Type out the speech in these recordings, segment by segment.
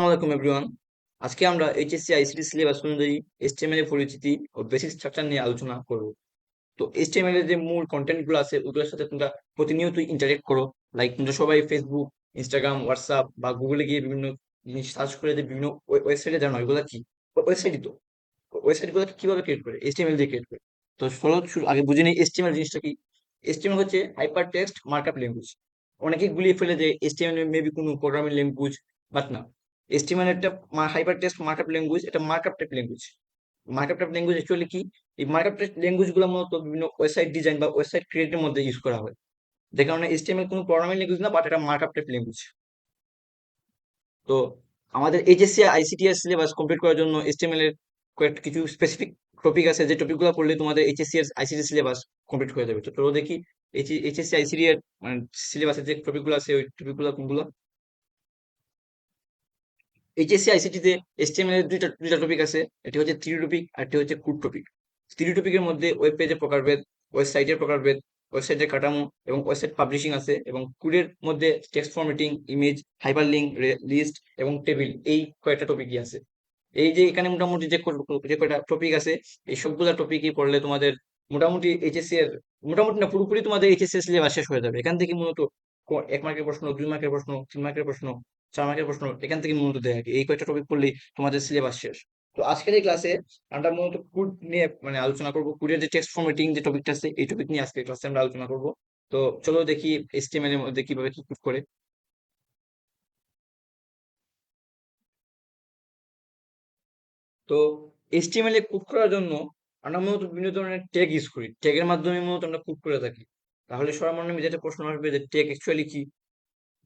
আলাইকুম এভরিওয়ান। আজকে আমরা এইচএসসি আইসিটি সিলেবাস অনুযায়ী এইচটিএমএল এর পরিচিতি ও বেসিক স্ট্রাকচার নিয়ে আলোচনা করব। তো এইচটিএমএল এর যে মূল কন্টেন্ট গুলো আছে ওগুলোর সাথে তোমরা প্রতিনিয়তই ইন্টারেক্ট করো। লাইক তোমরা সবাই ফেসবুক, ইনস্টাগ্রাম, হোয়াটসঅ্যাপ বা গুগলে গিয়ে বিভিন্ন জিনিস সার্চ করে যে বিভিন্ন ওয়েবসাইটে জানো এগুলো কি ওয়েবসাইটই তো ওয়েবসাইট গুলো কিভাবে ক্রিয়েট করে এইচটিএমএল দিয়ে ক্রিয়েট করে। তো চলো শুরু আগে বুঝে নিই এইচটিএমএল জিনিসটা কি। এইচটিএমএল হচ্ছে হাইপার টেক্সট মার্কআপ ল্যাঙ্গুয়েজ। অনেকেই গুলিয়ে ফেলে যে এইচটিএমএল মেবি কোনো প্রোগ্রামিং ল্যাঙ্গুয়েজ, বাট না। এইচটিএমএল একটা হাইপার টেক্সট মার্কআপ ল্যাঙ্গুয়েজ, এটা markup type language. Markup type language actually কি? এই মার্কআপ টাইপ ল্যাঙ্গুয়েজ গুলো মূলত বিভিন্ন ওয়েবসাইট ডিজাইন বা ওয়েবসাইট ক্রিয়েটের মধ্যে ইউজ করা হয়। যে কারণে এইচটিএমএল কোনো প্রোগ্রামিং ল্যাঙ্গুয়েজ না, বাট এটা মার্কআপ টাইপ ল্যাঙ্গুয়েজ। তো আমাদের এইচএসসি আইসিটি এর সিলেবাস কমপ্লিট করার জন্য এইচটিএমএল এর কয়েকটা কিছু স্পেসিফিক টপিক আছে, যে টপিকগুলো পড়লে তোমাদের এইচএসসি এর আইসিটি সিলেবাস কমপ্লিট হয়ে যাবে। তো চলো দেখি এইচএসসি আইসিটি এর মানে সিলেবাসের যে টপিকগুলো আছে ওই টপিকগুলো কোনগুলো। এইচএসসি আইসিটি তে এইচটিএমএল এর দুইটা দুইটা টপিক আছে। এটি হচ্ছে থিওরি টপিক আর এটি হচ্ছে কোড টপিক। থিওরি টপিকের মধ্যে ওয়েব পেজের প্রকারভেদ, ওয়েবসাইটের প্রকারভেদ, ওয়েবসাইটের কাঠামো এবং ওয়েবসাইট পাবলিশিং আছে। এবং কোডের মধ্যে text formatting, image, hyperlink, list এবং টেবিল, এই কয়েকটা টপিকই আছে। এই যে এখানে মোটামুটি যে কয়টা টপিক আছে, এই সবগুলা টপিকই পড়লে তোমাদের মোটামুটি এইচএসসি এর, মোটামুটি না পুরোপুরি তোমাদের এইচএসসি এর সিলেবাস শেষ হয়ে যাবে। এখান থেকে মূলত 1 মার্কের প্রশ্ন, 2 মার্কের প্রশ্ন, 3 মার্কের প্রশ্ন, 4 মার্কের প্রশ্ন এখান থেকে মূলত দেয় আর কি। এই কয়েকটা টপিক পড়লেই তোমাদের সিলেবাস শেষ। তো আজকের এই ক্লাসে আমরা মূলত কোড নিয়ে মানে আলোচনা করবো। কোডের যে টেক্সট ফরম্যাটিং যে টপিকটা আছে এই টপিক নিয়ে আজকের ক্লাসে আমরা আলোচনা করবো। তো চলো দেখি এইচটিএমএল এর মধ্যে কিভাবে কি কোড করে। তো এইচটিএমএল এ কোড করার জন্য আমরা মূলত বিভিন্ন ধরনের ট্যাগ ইউজ করি, ট্যাগের মাধ্যমে মূলত আমরা কোড করে থাকি। তাহলে সবার মনে যেটা প্রশ্ন আসবে যে ট্যাগ অ্যাকচুয়ালি কি।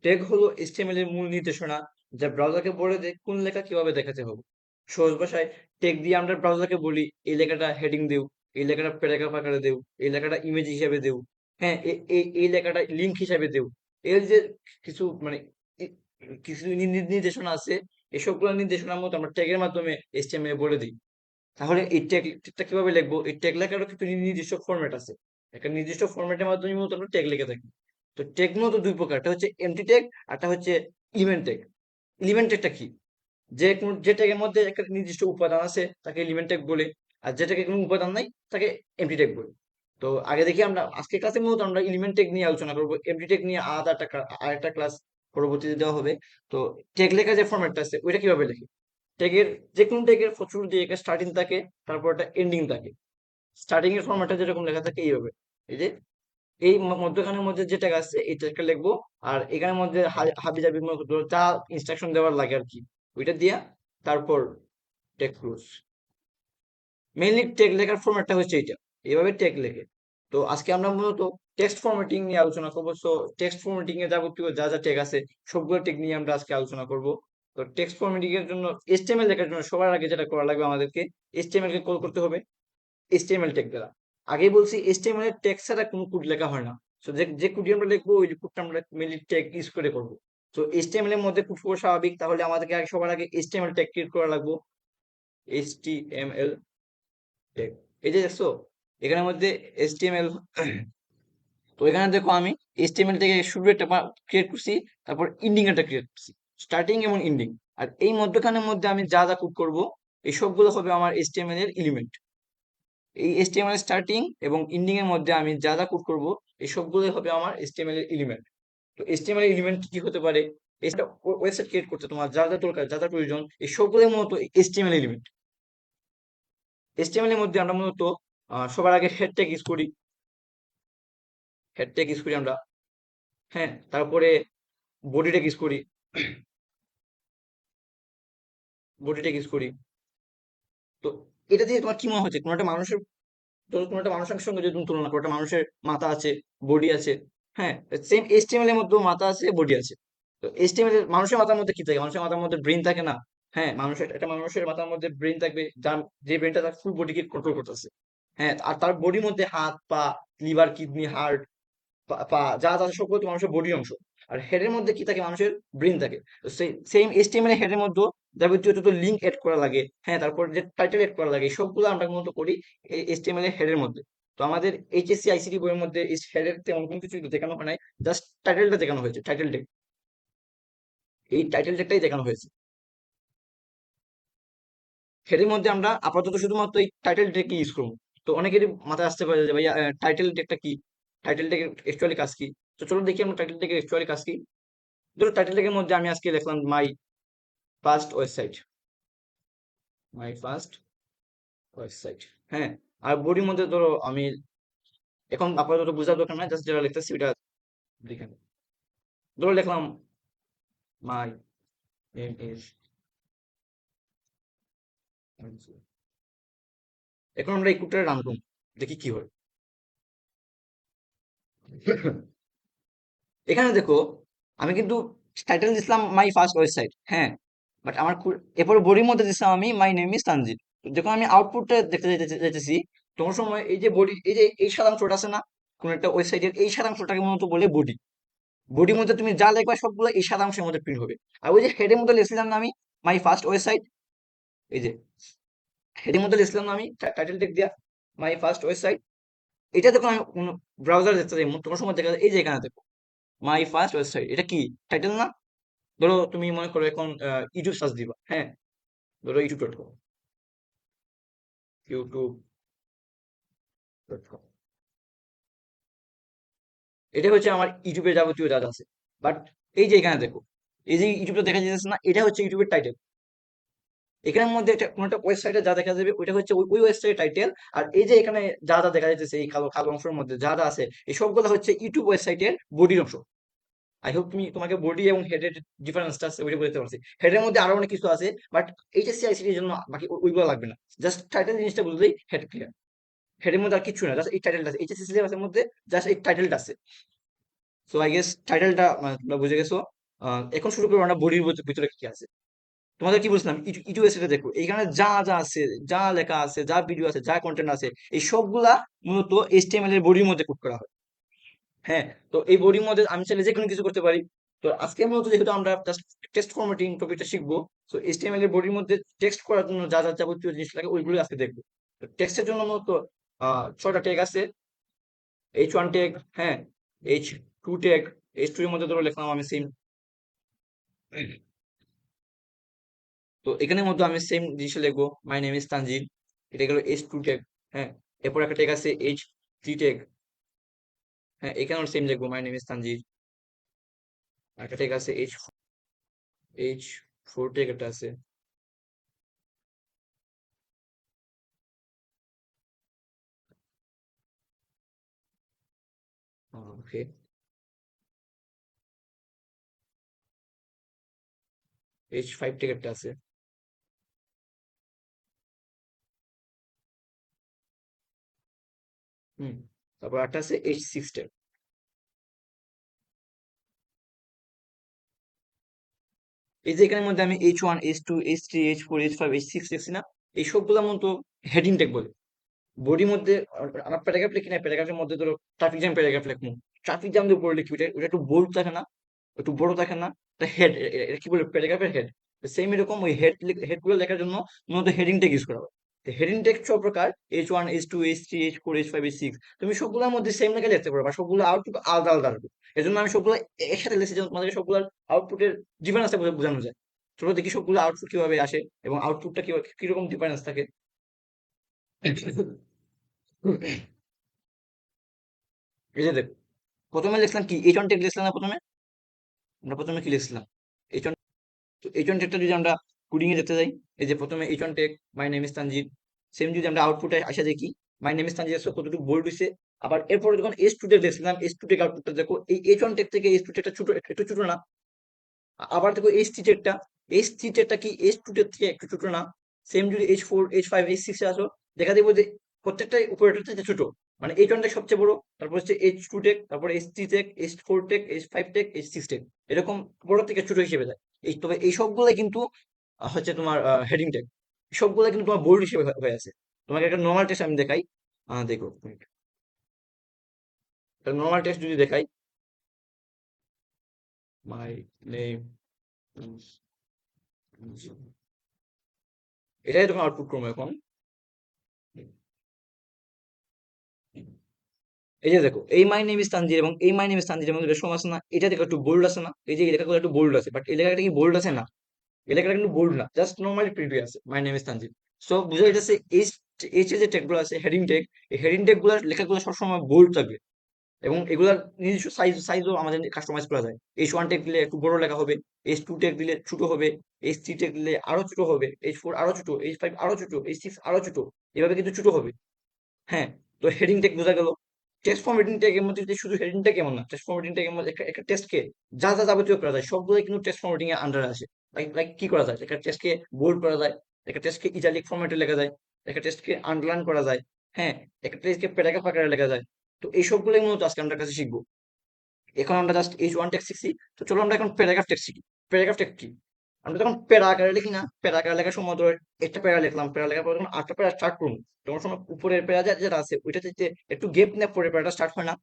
ট্যাগ হলো এইচটিএমএল এর মূল নির্দেশনা, যা ব্রাউজারকে বলে দেয় কোন লেখা কিভাবে দেখাতে হবে। সহজ ভাষায় ট্যাগ দিয়ে আমরা ব্রাউজারকে বলি এই লেখাটা হেডিং দেও, এই লেখাটা প্যারাগ্রাফ আকারে দেও, এই লেখাটা ইমেজ হিসাবে দেও, হ্যাঁ এই লেখাটা লিঙ্ক হিসাবে দেও। এর যে কিছু মানে ই- কিছু নির্দেশনা আছে, এসবগুলো নির্দেশনার মতো আমরা ট্যাগের মাধ্যমে এইচটিএমএল বলে দিই। তাহলে এই ট্যাগটা কিভাবে লিখবো? এই ট্যাগ লেখারও কিন্তু নির্দিষ্ট ফরম্যাট আছে। একটা নির্দিষ্ট ফরম্যাটের মাধ্যমে মূলত আমরা ট্যাগ লিখে থাকি। তো ট্যাগ মূলত দুই প্রকার, একটা হচ্ছে এমটি ট্যাগ, একটা হচ্ছে এলিমেন্ট ট্যাগ। এলিমেন্ট ট্যাগটা কি? যে ট্যাগের মধ্যে একটা নির্দিষ্ট উপাদান আছে তাকে এলিমেন্ট ট্যাগ বলে, আর যেটাকে কোনো উপাদান নাই তাকে এমটি ট্যাগ বলে। তো আগে দেখি আমরা আজকের ক্লাসে মূলত আমরা এলিমেন্ট ট্যাগ নিয়ে আলোচনা করবো। এমটি ট্যাগ নিয়ে আরেকটা ক্লাস পরবর্তীতে দেওয়া হবে। তো ট্যাগ লেখা যে ফরম্যাটটা আছে ওইটা কিভাবে লেখে? ট্যাগের যে কোনো ট্যাগের শুরু দিয়ে একটা স্টার্টিং থাকে, তারপর একটা এন্ডিং থাকে। স্টার্টিং এর ফরম্যাটটা যেরকম লেখা থাকে এইভাবে, এই যে এই মধ্যখানের মধ্যে যে ট্যাগ আছে এই ট্যাগটা লিখবো। আর এখানের মধ্যে হাবি জাবি যা ইনস্ট্রাকশন দেওয়ার লাগে আর কি, ওইটা দিয়া তারপর ট্যাগ ক্লোজ। মেইনলি ট্যাগ লেখার ফরম্যাটটা হচ্ছে এইটা, এইভাবে ট্যাগ লেখে। তো আজকে আমরা মূলত টেক্সট ফরম্যাটিং নিয়ে আলোচনা করবো। সো টেক্সট ফরম্যাটিং এ যাবতীয় যা যা ট্যাগ আছে সবগুলো ট্যাগ নিয়ে আমরা আজকে আলোচনা করব। তো টেক্সট ফরম্যাটিং এর জন্য এইচটিএমএল লেখার জন্য সবার আগে যেটা করা লাগবে আমাদেরকে, এইচটিএমএল কে কল করতে হবে এইচটিএমএল ট্যাগ দ্বারা। আগেই বলছি এইচটিএমএল এর ট্যাগ ছাড়া কোনো কোড লেখা হয় না। সো যে যে কোড আমরা লিখবো ওই কোডটা আমরা মেইনলি ট্যাগ ইউজ করে করবো। তো এইচটিএমএল এর মধ্যে কোড করা স্বাভাবিক, তাহলে আমাদেরকে আগে সবার আগে এইচটিএমএল ট্যাগ ক্রিয়েট করা লাগবে। এইচটিএমএল ট্যাগ, এই যে দেখছো এখানের মধ্যে এইচটিএমএল। তো এখানে দেখো আমি এইচটিএমএল থেকে শুরু একটা ক্রিয়েট করছি, তারপর এন্ডিং একটা ক্রিয়েট করছি, স্টার্টিং এবং এন্ডিং। আর এই মধ্যখানের মধ্যে আমি যা যা কোড করব এই সবগুলো হবে আমার এইচটিএমএল এর এলিমেন্ট। এই এইচটিএমএল স্টার্টিং এবং এন্ডিং এর মধ্যে আমি যা যা কোড করব এই সবগুলোই হবে আমার এইচটিএমএল এর এলিমেন্ট। তো এইচটিএমএল এলিমেন্ট কি হতে পারে? এটা ওয়েবসাইট ক্রিয়েট করতে তোমার যা যা দরকার, যা যা প্রয়োজন, এই সবগুলোর মূলত এইচটিএমএল এলিমেন্ট। এইচটিএমএল এর মধ্যে আমরা মূলত সবার আগে হেড ট্যাগ ইউজ করি, হেড ট্যাগ ইউজ করি আমরা। হ্যাঁ, তারপরে বডি ট্যাগ ইউজ করি, বডি ট্যাগ ইউজ করি। তো এটা দিয়ে তোমার কি মনে হচ্ছে কোনো একটা মানুষের, ধরো কোনো একটা মানুষের সঙ্গে যদি তুমি তুলনা করো, একটা মানুষের মাথা আছে, বডি আছে। হ্যাঁ, সেম এইচটিএমএল এর মধ্যেও মাথা আছে, বডি আছে। তো এইচটিএমএল এর মানুষের মাথার মধ্যে কি থাকে? মানুষের মাথার মধ্যে ব্রেন থাকে না? হ্যাঁ, মানুষের একটা মানুষের মাথার মধ্যে ব্রেন থাকবে, যার যে ব্রেনটা তার ফুল বডিকে কন্ট্রোল করতেছে। হ্যাঁ, আর তার বডির মধ্যে হাত, পা, লিভার, কিডনি, হার্ট, পা যা যা সবগুলো তো মানুষের বডি অংশ। আর হেডের মধ্যে কি থাকে? মানুষের ব্রেন থাকে। তো সেম এইচটিএমএল হেডের মধ্যে যাবতীয় যত লিঙ্ক এড করা লাগে, হ্যাঁ, তারপর যে টাইটেল এড করা লাগে সবগুলো আমরা মূলত করি এইচটিএমএল এর হেডের মধ্যে। তো আমাদের এইচএসসি আইসিটি বইয়ের মধ্যে এই হেডের তেমন কোনো কিছু দেখানো হয় নাই, জাস্ট টাইটেলটা দেখানো হয়েছে, টাইটেল ট্যাগ। এই টাইটেল ট্যাগটাই দেখানো হয়েছে। হেডের মধ্যে আমরা আপাতত শুধুমাত্র এই টাইটেল ট্যাগকে ইউজ করবো। তো অনেকেরই মাথায় আসতে পারে যে ভাইয়া টাইটেল ট্যাগটা কি, টাইটেল ট্যাগের অ্যাকচুয়ালি কাজ কি। তো চলো দেখি আমরা টাইটেল ট্যাগের অ্যাকচুয়ালি কাজ কি। ধরো টাইটেল ট্যাগের মধ্যে আমি আজকে লিখলাম my first website, my first website. হ্যাঁ, আর বডির মধ্যে ধরো আমি এখন আপাতত বোঝার দরকার নাই, জাস্ট যেটা লিখতেছি ওটা দেখে নাও। ধরো লিখলাম মাই নেম ইজ, এখন আমরা এই কোডটা রান করব, দেখি কি হয়। এখানে দেখো আমি কিন্তু টাইটেল দিছিলাম মাই ফার্স্ট ওয়েবসাইট, হ্যাঁ, বাট আমার এরপরে বডির মধ্যে দিছিলাম আমি মাই নেম ইজ তানজিদ। যখন আমি আউটপুটটা দেখতে যাইতেছি, তোমার সময় এই যে বডি, এই যে এই সারাংশটা আছে না কোন একটা ওয়েবসাইটের, এই সারাংশটাকে মূলত বলে বডি। বডির মধ্যে তুমি যা লিখবা সবগুলো এই সারাংশের মধ্যে প্রিন্ট হবে। আর ওই যে হেডের মধ্যে লিখছিলাম না আমি মাই ফার্স্ট ওয়েবসাইট, এই যে হেডের মধ্যে লিখছিলাম না আমি টাইটেল টেক দিয়া মাই ফার্স্ট ওয়েবসাইট, এটা যখন আমি ব্রাউজার দেখতে যাই তোমার সময় দেখা যায় এই যে এখানে দেখো মাই ফার্স্ট ওয়েবসাইট, এটা কি টাইটেল না? ধরো তুমি মনে করো এখন ইউটিউব সার্চ দিবা, হ্যাঁ, ধরো ইউটিউব.com, ইউটিউব.com, এটা হচ্ছে আমার ইউটিউবের যাবতীয় যা যা আছে। বাট এই যে এখানে দেখো, এই যে ইউটিউবটা দেখা যাচ্ছে না, এটা হচ্ছে ইউটিউবের টাইটেল। এখানের মধ্যে একটা কোনো একটা ওয়েবসাইটে যা দেখা যাবে ওইটা হচ্ছে ওই ওয়েবসাইটের টাইটেল। আর এই যে এখানে যা যা দেখা যাচ্ছে এই কালো কালো অংশের মধ্যে যা যা আছে, এই সবগুলো হচ্ছে ইউটিউব ওয়েবসাইটের বডির অংশ। আই হোপ তোমাকে বডি এবং হেডের ডিফারেন্সটা আছে ওইটা বলতে পারছি। হেডের মধ্যে আরো অনেক কিছু আছে, বাট এইটা সিআইসিটির জন্য বাকি ওইগুলো লাগবে না। জাস্ট টাইটেল জিনিসটা বুঝলেই হেড ক্লিয়ার। হেডের মধ্যে আর কিছু না, জাস্ট এই টাইটেলটা আছে, এইচএসসি সিলেবাসের মধ্যে জাস্ট এই টাইটেলটা আছে। সো আই গেস টাইটেলটা তোমরা বুঝে গেছো। এখন শুরু করবো আমরা বডির ভিতরে কি আছে। তোমাদের কি বলছিলাম, ইউটিউব এসে দেখো এইখানে যা যা আছে, যা লেখা আছে, যা ভিডিও আছে, যা কন্টেন্ট আছে, এই সবগুলা মূলত এইচটিএমএল এর বডির মধ্যে কোড করা হয়। হ্যাঁ, তো এই বডির মধ্যে আমি চাইলে যে কোনো কিছু করতে পারি। তো আজকে মূলত যেহেতু আমরা জাস্ট টেক্সট ফরম্যাটিং টপিকটা শিখবো, তো এইচটিএমএল এর বডির মধ্যে টেক্সট করার জন্য যা যা যাবতীয় জিনিস লাগে ওইগুলো আজকে দেখবো। তো টেক্সটের জন্য মূলত 6টা ট্যাগ আছে। H1 ট্যাগ, হ্যাঁ, H2 ট্যাগ, H2 এর মধ্যে ধরো লিখলাম আমি সেম, তো এখানের মধ্যে আমি সেম জিনিস লিখবো মাই নেম ইজ তানজিল, এটা গেল H2 ট্যাগ। হ্যাঁ, এরপর একটা ট্যাগ আছে H3 ট্যাগ, হ্যাঁ, এখানেও সেম লিখবো মাই নেম ইজ তানজিল। একটা ট্যাগ আছে H4 ট্যাগ একটা আছে, ওকে, H5 ট্যাগ একটা আছে। হুম, তারপর একটা আছে H6 ট্যাগ। এই যে এখানের মধ্যে আমি H1, H2, H3, H4, H5, H6 দেখছি না, এই সবগুলোর মতো হেডিং ট্যাগ বলে। বডির মধ্যে আমার প্যারাগ্রাফ লিখি না, প্যারাগ্রাফের মধ্যে ধরো ট্রাফিক জ্যাম প্যারাগ্রাফ লিখবো, ট্রাফিক জ্যাম দিয়ে উপরে লিখি, ওটা একটু বোল্ড থাকে না, একটু বড় থাকে না, এটা হেড, এটা কি বলে প্যারাগ্রাফের হেড। সেম এরকম ওই হেড গুলো লেখার জন্য মূলত হেডিং ট্যাগ ইউজ করা হয়। হেডিং ট্যাগ সব প্রকার H1, H2, H3, H4, H5, H6, তুমি সবগুলোর মধ্যে সেম লেখা লিখতে পারো, বা সবগুলো আউটপুট আলাদা আলাদা আসবে। এই জন্য আমি সবগুলো একসাথে লিখছি যেন তোমাদের সবগুলোর আউটপুটের ডিফারেন্সটা বোঝানো যায়। চলো দেখি সবগুলো আউটপুট কিভাবে আসে এবং আউটপুটটা কিরকম ডিফারেন্স থাকে। এই যে দেখো, প্রথমে লিখলাম কি H1 ট্যাগ লিখলাম না প্রথমে, আমরা প্রথমে কি লিখছিলাম H1। তো H1 ট্যাগটা যদি আমরা কোডিং এ দেখতে যাই, এই যে প্রথমে H1 tag my name is Tanzid, same যদি আমরা আউটপুটে আসা দেখি মাই নেম ইজ তানজিদ কতটুকু বোল্ড হইছে। আবার এরপরে যখন H2 ট্যাগ দেখছিলাম, H2 ট্যাগ আউটপুটটা দেখো, এই H1 ট্যাগ থেকে H2 ট্যাগটা ছোট, একটু ছোট না? আবার দেখো H3 ট্যাগটা, H3 ট্যাগটা কি H2 ট্যাগ থেকে একটু ছোট না? সেম যদি H4, H5, H6 এ আসো, দেখা যাবে যে প্রত্যেকটাই উপরেরটা থেকে ছোট। মানে H1 ট্যাগ সবচেয়ে বড়, তারপর হচ্ছে H2 ট্যাগ, তারপর H3 tag, H4 tag, H5 tag, H6 tag, এরকম বড় থেকে ছোট হিসেবে যায়। তবে এই সবগুলাই কিন্তু হচ্ছে তোমার হেডিং ট্যাগ, সবগুলা কিন্তু তোমার বোল্ড হিসেবে হয়ে আছে। তোমাকে একটা নর্মাল টেক্সট আমি দেখাই, দেখো একটা নর্মাল টেক্সট যদি দেখাই, মাই নেম, এটাই তোমার আউটপুট করবো এখন। এই যে দেখো এই মাই নেম ইজ তানজির এবং এই মাই নেম ইজ তানজিরের মধ্যে রেশম আছে না, এটা দেখো একটু বোল্ড আছে না, এই যে এই লেখাগুলো একটু বোল্ড আছে, বাট এই লেখাটা কি বোল্ড আছে না? এই লেখাটা কিন্তু বোল্ড না, জাস্ট নর্মালি প্রিন্ট হয়ে আছে মাই নেম ইজ তানজির। সো বুঝা যাইতেছে এই এই যে ট্যাগ গুলো আছে, হেডিং ট্যাগ, এই হেডিং ট্যাগ গুলার লেখাগুলো সবসময় বোল্ড থাকবে, এবং এগুলার নিজস্ব সাইজও আমাদের কাস্টমাইজ করা যায়। H1 ট্যাগ দিলে একটু বড় লেখা হবে, H2 ট্যাগ দিলে ছোট হবে, H3 ট্যাগ দিলে আরো ছোট হবে, H4 আরো ছোট, H5 আরো ছোট, H6 আরো ছোট, এভাবে কিন্তু ছোট হবে। হ্যাঁ, তো হেডিং ট্যাগ বোঝা গেল। টেক্সট ফরম্যাটিং ট্যাগ এর মধ্যে যে শুধু হেডিং ট্যাগ এমন না, টেক্সট ফরম্যাটিং ট্যাগ এর মধ্যে একটা টেক্সটকে যা যা যাবতীয় করা যায় সবগুলোই কিন্তু টেক্সট ফরম্যাটিং এর আন্ডারে আসে। লাইক লাইক কি করা যায়, একটা টেক্সটকে বোল্ড করা যায়, একটা টেক্সটকে ইটালিক ফরম্যাটে লেখা যায়, একটা টেক্সটকে আন্ডারলাইন করা যায়। হ্যাঁ, একটা টেক্সটকে প্যারাগ্রাফ আকারে লেখা যায়। তো এই সবগুলোই মূলত আজকে আমরা কাছে শিখবো। এখন আমরা জাস্ট H1 ট্যাগ শিখছি, তো চলো আমরা এখন প্যারাগ্রাফ ট্যাগ শিখি। প্যারাগ্রাফ ট্যাগ কি? আমরা যখন প্যারা আকারে লিখি না, প্যারা আকারে লেখার সময় ধর একটা প্যারা লিখলাম, প্যারা লেখার পর যখন আটটা প্যারা স্টার্ট করুন, তখন সময় উপরের প্যারা যেটা আছে ওইটাতে যে একটু গ্যাপ নিয়ে পরের প্যারাটা স্টার্ট হয় না।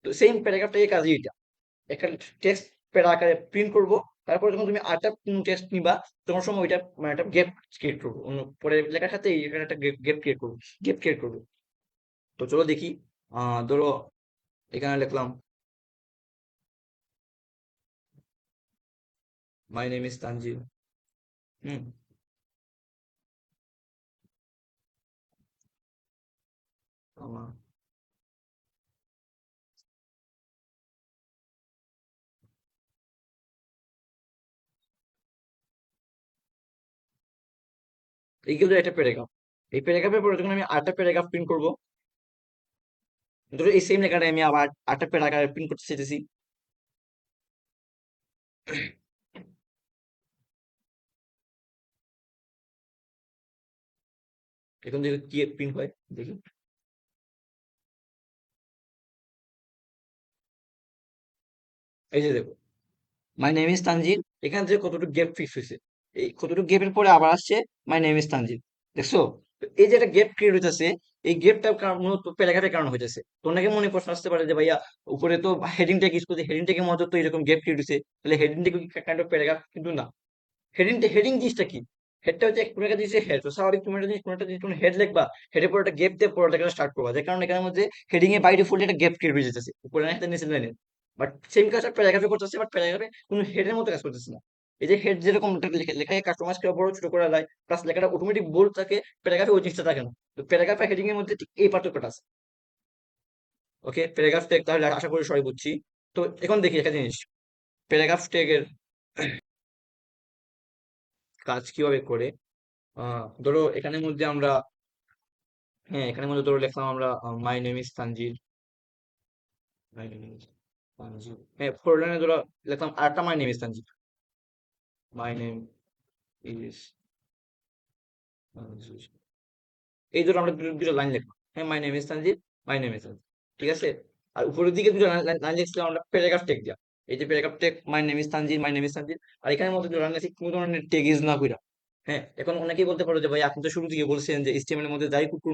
তো সেম প্যারাগ্রাফটাই কাজই এটা। একটা টেক্সট প্যারা আকারে প্রিন্ট করব, তারপর যখন তুমি আটটা টেক্সট নিবা, তখন সময় ওইটা মানে একটা গ্যাপ ক্রিয়েট করবো, অন্য পরের লেখার সাথে এখানে একটা গ্যাপ ক্রিয়েট করবো, গ্যাপ ক্রিয়েট করবো। তো চলো দেখি। ধরো এখানে লিখলাম মাই নেম ইজ তানজিল। হুম, আমার এইগুলো একটা প্যারাগ্রাফ। এই প্যারাগ্রাফের পরে যখন আমি আটটা প্যারাগ্রাফ প্রিন্ট করবো, ধরো এই সেম লেখাটা আমি আবার আটটা প্যারাগ্রাফ প্রিন্ট করতে চাইতেছি। এখন দেখি কি প্রিন্ট হয়, দেখি। এই যে দেখো, মাই নেম ইজ তানজিল, এখান থেকে কতটুকু গ্যাপ ফিক্স হয়েছে। এই কতটুকু গ্যাপের পরে আবার আসছে মাই নেম ইজ তানজিল। দেখছো? তো এই যে একটা গ্যাপ ক্রিয়েট হইতেছে, এই গ্যাপটা মূলত প্যারাগ্রাফের কারণে হইতেছে। তো অনেকে মনে প্রশ্ন আসতে পারে যে ভাইয়া, উপরে তো হেডিং ট্যাগ ইউজ করছে, হেডিং ট্যাগের মধ্যে তো এরকম গ্যাপ ক্রিয়েট হয়েছে, তাহলে heading tag kind of paragraph? কিন্তু না। হেডিং হেডিং জিনিসটা কি? হেডটা হচ্ছে কোনো একটা জিনিসের হেড। তো স্বাভাবিক তুমি একটা জিনিস, কোনো একটা জিনিস কোনো হেড লিখবা, হেডের পর একটা গ্যাপ দিয়ে পড়াটা স্টার্ট করবা, যে কারণে এখানের মধ্যে হেডিং এ বাই ডিফল্ট একটা গ্যাপ ক্রিয়েট হয়ে যেতেছে উপরে লাইন নিচের লাইনে। বাট সেম কাজটা প্যারাগ্রাফে করতেছে, বাট প্যারাগ্রাফে কোনো হেডের মতো কাজ করতেছে না। এই যে হেড যেরকম একটা লেখাকে কাস্টমাইজ করে বড় ছোট করা যায়, প্লাস লেখাটা অটোমেটিক বোল্ড থাকে, প্যারাগ্রাফে ওই জিনিসটা থাকে না। তো প্যারাগ্রাফ আর হেডিং এর মধ্যে ঠিক এই পার্থক্যটা আছে। ওকে, প্যারাগ্রাফ ট্যাগ তাহলে আশা করি সবাই বুঝছি। তো এখন দেখি একটা জিনিস, প্যারাগ্রাফ ট্যাগের কাজ কিভাবে করে। ধরো এখানের মধ্যে আমরা, হ্যাঁ এখানের মধ্যে ধরো লিখলাম আমরা মাই name is Tanzil. My name is Tanzil, হ্যাঁ ফোর লাইনে ধরো লিখলাম আরেকটা মাই name is Tanzil. My name is Tanzil, এই ধরো আমরা দুটো দুটো লাইন লিখলাম। হ্যাঁ, মাই name is Tanzil, my name is Tanzil. ঠিক আছে। আর উপরের দিকে দুটো লাইন লিখছিলাম আমরা প্যারাগ্রাফ টেক দিয়া। এই যে paragraph tag, my name is Tanzil, my name is Tanzil. আর এখানের মধ্যে দুটো লাইন লিখছি কোনো ধরনের টেক ইউজ না কইরা। হ্যাঁ, এখন অনেকেই বলতে পারো যে ভাই আপনি তো শুরু থেকে বলছেন যে HTML এর মধ্যে যাই করবো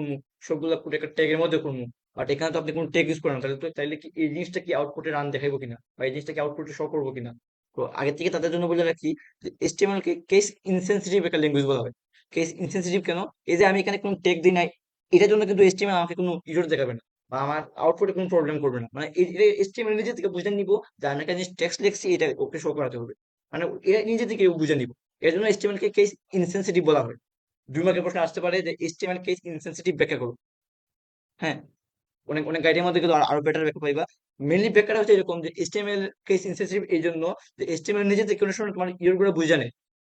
সবগুলা পুরো একটা ট্যাগের মধ্যে করবো, বাট এখানে তো আপনি কোনো ট্যাগ ইউজ করেন না, তাহলে তো তাইলে কি এই জিনিসটা কি আউটপুটে রান দেখাইবো কিনা, বা এই জিনিসটা কি আউটপুটে শো করবো কিনা? তো আগে থেকে তাদের জন্য বলে রাখি যে HTML কে কেস ইনসেনসিটিভ একটা ল্যাঙ্গুয়েজ বলা হয়। কেস ইনসেনসিটিভ কেন? এই যে আমি এখানে কোনো ট্যাগ দিই নাই, এটার জন্য কিন্তু HTML আমাকে কোনো ইরর দেখাবে না, বা আমার আউটপুটে কোনো প্রবলেম করবে না। মানে HTML নিজে থেকে বুঝে নিব যে আমি একটা জিনিস টেক্সট লিখছি, এটা ওকে শো করাতে হবে। মানে এটা নিজে থেকে বুঝে নিব। এর জন্য HTML কে কেস ইনসেনসিটিভ বলা হয়। 2 মার্কের প্রশ্ন আসতে পারে যে HTML কেস ইনসেনসিটিভ ব্যাখ্যা করো। হ্যাঁ, অনেক অনেক গাইডের মধ্যে কিন্তু আরো বেটার ব্যাখ্যা পাইবা। মেইনলি ব্যাখ্যাটা হচ্ছে এরকম যে HTML কেস ইনসেনসিটিভ এই জন্য যে HTML নিজে থেকে কোনো সময় তোমার ইরর গুলো বুঝে নেয়,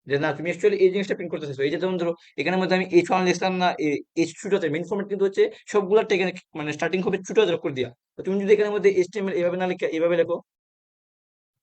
যে না তুমি অ্যাকচুয়ালি এই জিনিসটা প্রিন্ট করতে চাইছো। এই যে যেমন ধরো এখানের মধ্যে আমি H1 লিখলাম না, H2 তে মেইন ফরম্যাট কিন্তু হচ্ছে সবগুলা টেকে, মানে স্টার্টিং হবে ছোট হাতের অক্ষর দিয়া। তো তুমি যদি এখানের মধ্যে HTML এভাবে না লিখে এভাবে লেখো,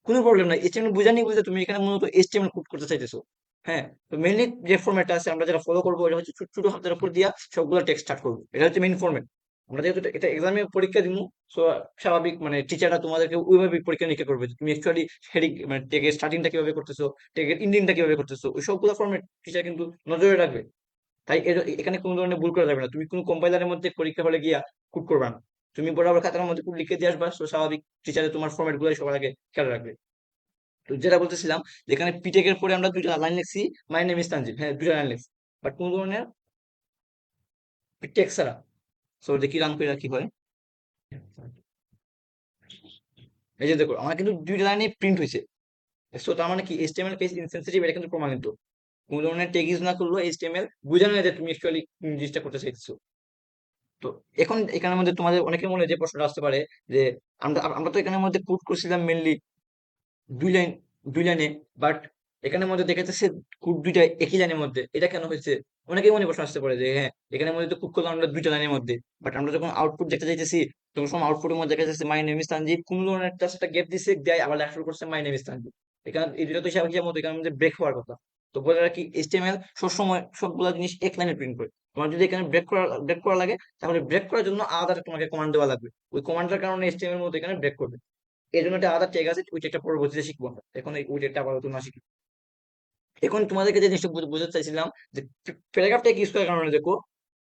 কোনো প্রবলেম নাই। HTML বুঝা নিয়ে বুঝে তুমি এখানে মূলত HTML কোড করতে চাইতেছো। হ্যাঁ, তো মেইনলি যে ফরম্যাটটা আছে আমরা যেটা ফলো করবো, এটা হচ্ছে ছোট ছোট হাতের উপর দিয়া সবগুলো টেক্সট স্টার্ট করবো, এটা হচ্ছে মেইন ফরম্যাট। আমরা যেহেতু এটা এক্সামে পরীক্ষা দিব, সো স্বাভাবিক মানে টিচাররা তোমাদেরকে ওইভাবে পরীক্ষা নিরীক্ষা করবে যে তুমি অ্যাকচুয়ালি হেডিং মানে টেকের স্টার্টিংটা কিভাবে করতেছো, টেকের এন্ডিংটা কিভাবে করতেছো, ওই সবগুলো ফরম্যাট টিচার কিন্তু নজরে রাখবে। তাই এখানে কোনো ধরনের ভুল করা যাবে না, তুমি কোনো কম্পাইলারের মধ্যে পরীক্ষা হলে গিয়া কোড করবা না। তুমি বরাবর খাতার মধ্যে কোড লিখে দিয়ে আসবা, সো স্বাভাবিক টিচারে তোমার ফরম্যাট গুলো সবার আগে খেয়াল রাখবে। তো যেটা বলতেছিলাম, যেখানে পিটেকের পরে আমরা দুইটা লাইন লিখছি, মাই নেম ইজ তানজিব, হ্যাঁ দুইটা লাইন লিখছি, বাট কোন ধরনের টেক্সট ছাড়া। সো দেখি রান করে কি হয়। এই যে দেখো আমার কিন্তু দুইটা লাইনে প্রিন্ট হয়েছে। সো তার মানে কি HTML পেজ ইনসেনসিটিভ, এটা কিন্তু প্রমাণিত। কোনো ধরনের ট্যাগ ইউজ না করলেও এইচটিএমএল বোঝানো যায় যে তুমি অ্যাকচুয়ালি জিনিসটা করতে চাইছো। তো এখন এখানের মধ্যে তোমাদের অনেকের মনে যে প্রশ্নটা আসতে পারে যে আমরা তো এখানের মধ্যে কোড করছিলাম মেনলি 2 লাইন 2 লাইনে, বাট এখানের মধ্যে দেখা যাচ্ছে কোড দুইটা একই লাইনের মধ্যে, এটা কেন হয়েছে? অনেকেই মনে প্রশ্ন আসতে পারে যে হ্যাঁ, এখানের মধ্যে তো কোড করলাম আমরা 2টা লাইনের মধ্যে, বাট আমরা যখন আউটপুট দেখতে চাইতেছি তখন সময় আউটপুটের মধ্যে দেখা যাচ্ছে মাই নেম ইজ তানজিব, কোন ধরনের একটা গ্যাপ দিছে, দেয় আবার লেখা শুরু করছে মাই নেম ইজ তানজিব। এখানে এই দুটো তো হিসাব হিসাব মতো এখানের মধ্যে ব্রেক হওয়ার কথা। তো বলে রাখি, এইচটিএমএল সবসময় সবগুলা জিনিস এক লাইনে প্রিন্ট করে। তোমার যদি এখানে ব্রেক করা লাগে, তাহলে ব্রেক করার জন্য আলাদা তোমাকে কমান্ড দেওয়া লাগবে। ওই কমান্ডের কারণে এইচটিএমএল মধ্যে এখানে ব্রেক করবে। এই জন্য একটা আলাদা ট্যাগ আছে, ওই ট্যাগটা পরবর্তীতে শিখবো আমরা, এখন ওই ট্যাগটা আপাতত না শিখি। এখন তোমাদেরকে যে জিনিসটা বোঝাতে চাইছিলাম যে প্যারাগ্রাফ ট্যাগ ইউজ করার কারণে দেখো,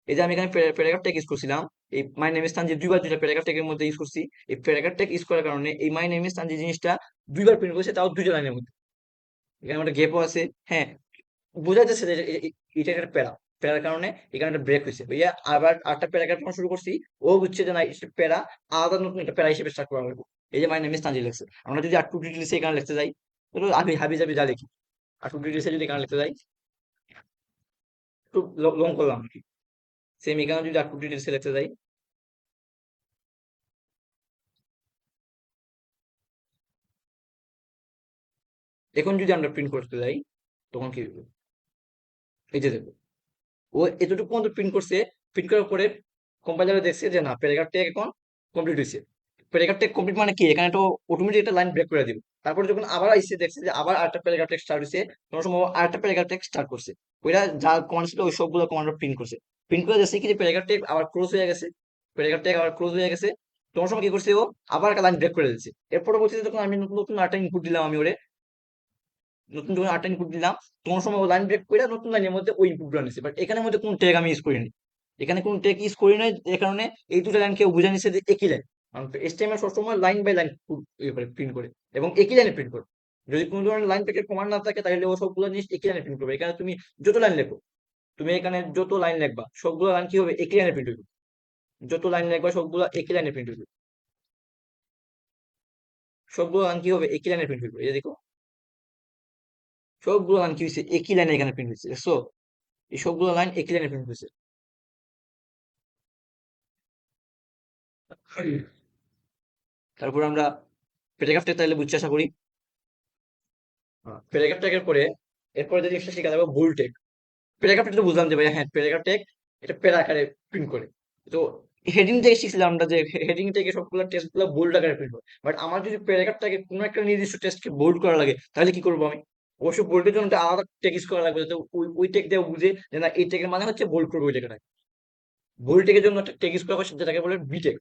এই যে আমি এখানে প্যারাগ্রাফ ট্যাগ ইউজ করছিলাম, এই মাই নেম ইজ তানজিব দুইবার দুইটা প্যারাগ্রাফ ট্যাগের মধ্যে ইউজ করছি। এই প্যারাগ্রাফ ট্যাগ ইউজ করার কারণে এই মাই নেম ইজ তানজিব জিনিসটা দুইবার প্রিন্ট করেছে, তাও 2টা লাইনের মধ্যে। এখানে একটা গ্যাপও আছে। হ্যাঁ, বোঝা যাচ্ছে যে এটা একটা প্যারা, প্যারার কারণে এখানে একটা ব্রেক হয়েছে ভাইয়া। আবার আরেকটা প্যারাগ্রাফ যখন শুরু করছি, ও বুঝছে যে না, এটা প্যারা, আলাদা নতুন একটা প্যারা হিসেবে স্টার্ট করা লাগবে। এই যে মাই নেম ইজ তানজিব লেখছে, আমরা যদি আর টু ডিটেলসে এখানে লিখতে যাই, তাহলে হাবি হাবি জাবি যা লিখি, আর টু ডিটেলসে যদি এখানে লিখতে যাই, একটু লং করলাম আর কি। সেম এখানে যদি আর টু ডিটেলসে লিখতে যাই, এখন যদি আমরা প্রিন্ট করতে যাই, তখন কি হবে? এই যে দেখো, ও এতটুকু পর্যন্ত প্রিন্ট করছে। প্রিন্ট করার পরে কম্পাইলার দেখছে যে না, প্যারাগ্রাফ ট্যাগ এখন কমপ্লিট হয়েছে। প্যারাগ্রাফ ট্যাগ কমপ্লিট মানে কি, এখানে তো অটোমেটিক একটা লাইন ব্রেক করে দিবে। তারপর যখন আবার আইসে দেখছে যে আবার আরেকটা প্যারাগ্রাফ ট্যাগ স্টার্ট হয়েছে, তখন সময় আরেকটা প্যারাগ্রাফ ট্যাগ স্টার্ট করছে। ওইটা যা কমান্ড ছিল ওই সবগুলো কমান্ড প্রিন্ট করছে। প্রিন্ট করে দেখছে কি যে প্যারাগ্রাফ ট্যাগ আবার ক্লোজ হয়ে গেছে, প্যারাগ্রাফ ট্যাগ আবার ক্লোজ হয়ে গেছে। তখন সময় কি করছে, ও আবার একটা লাইন ব্রেক করে দিচ্ছে। এর পরবর্তীতে যখন আমি নতুন নতুন আরেকটা ইনপুট দিলাম, আমি ওরে নতুন যখন আরেকটা ইনপুট দিলাম, তখন সময় ও লাইন ব্রেক করে নতুন লাইনের মধ্যে ওই ইনপুটটা নিচ্ছে। বাট এখানের মধ্যে কোনো ট্যাগ আমি ইউজ করিনি, এখানে কোনো ট্যাগ ইউজ করি নাই। এ কারণে এই দুটো লাইন কেউ বুঝে নিচ্ছে যে একই লাইন। কারণ এইচটিএমএল সবসময় লাইন বাই লাইন প্রিন্ট করে এবং একই লাইনে প্রিন্ট করে। যদি কোনো ধরনের লাইন ব্রেকের কমান্ড না থাকে, তাহলে ও সবগুলো জিনিস একই লাইনে প্রিন্ট করবে। এখানে তুমি যত লাইন লেখো, তুমি এখানে যত লাইন লিখবা সবগুলো লাইন কি হবে, একই লাইনে প্রিন্ট হবে। যত লাইন লিখবা সবগুলো একই লাইনে প্রিন্ট হবে, সবগুলো লাইন কি হবে, একই লাইনে প্রিন্ট হবে। এই যে দেখো, সবগুলো লাইন কি হয়েছে, একই লাইনে এখানে প্রিন্ট হয়েছে। সো এই সবগুলো লাইন একই লাইনে প্রিন্ট হয়েছে। তারপর আমরা প্যারাগ্রাফটা তাহলে বুঝছি আশা করি। প্যারাগ্রাফ ট্যাগের পরে এরপরে যে জিনিসটা শেখা যাবে, বোল্ড ট্যাগ। প্যারাগ্রাফটা তো বুঝলাম যে ভাই হ্যাঁ, প্যারাগ্রাফ ট্যাগ এটা প্যারা আকারে প্রিন্ট করে। তো হেডিং থেকে শিখছিলাম আমরা যে হেডিং থেকে সবগুলো টেক্সট গুলো বোল্ড আকারে প্রিন্ট করে। বাট আমার যদি প্যারাগ্রাফটাকে কোনো একটা নির্দিষ্ট টেক্সটকে বোল্ড করা লাগে, তাহলে কি করবো আমি? অবশ্যই বোল্ডের জন্য একটা আলাদা ট্যাগ ইউজ করা লাগবে, যাতে ওই ট্যাগ দিয়ে বুঝে যে না, এই ট্যাগের মানে হচ্ছে বোল্ড করবে ওই জায়গাটায়। বোল্ড ট্যাগের জন্য একটা ট্যাগ ইউজ করা হয়, যেটাকে বলে বিটেক।